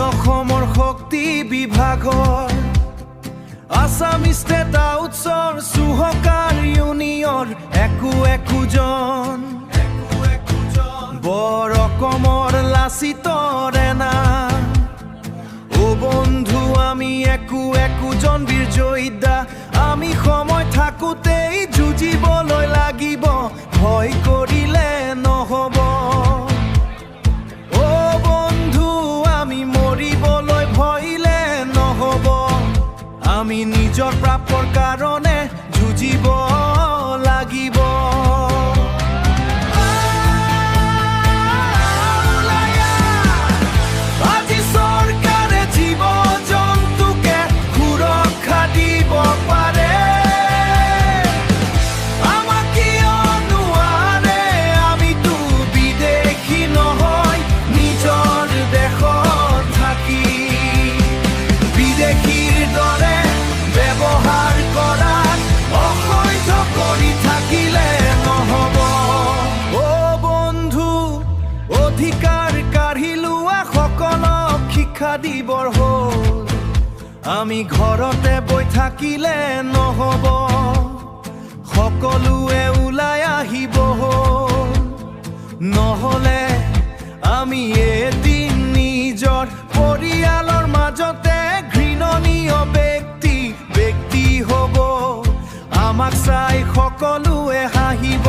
অসমৰ শক্তি বিভাগৰ আছামিজ ষ্টেট আউটছৰ চুহকাৰ ইউনিয়ৰ একোজন বৰ অসমৰ লাচিত ৰেনা ও বন্ধু আমি একোজন বীৰ যোদ্ধা আমি সময় থাকোঁতেই যুঁজিবলৈ লাগিব ভয় কৰিলে নহ'ব ও বন্ধু আমি মৰিবলৈ ভয়লে নহ'ব আমি নিজৰ প্ৰাপ্যৰ কাৰণে যুঁজিব লাগিব আজি চৰকাৰে জীৱ জন্তুকে সুৰক্ষা দিব পাৰে আমাক কিয় নোৱাৰে আমিতো বিদেশী নহয় নিজৰ দেশত থাকি বিদেশীৰ দৰে ব্যৱহাৰ কৰাত অসহ্য কৰি থাকিলে নহ'ব ও বন্ধু অধিকাৰ কাঢ়ি লোৱা সকলক শিক্ষা দিবৰ হ'ল আমি ঘৰতে বৈ থাকিলে নহ'ব সকলোৱে ওলাই আহিব হ'ল নহ'লে আমি এদিন নিজৰ পৰিয়ালৰ মাজতে ঘৃণনীয় ব্যক্তি হ'ব আমাক চাই সকলোৱে হাঁহিব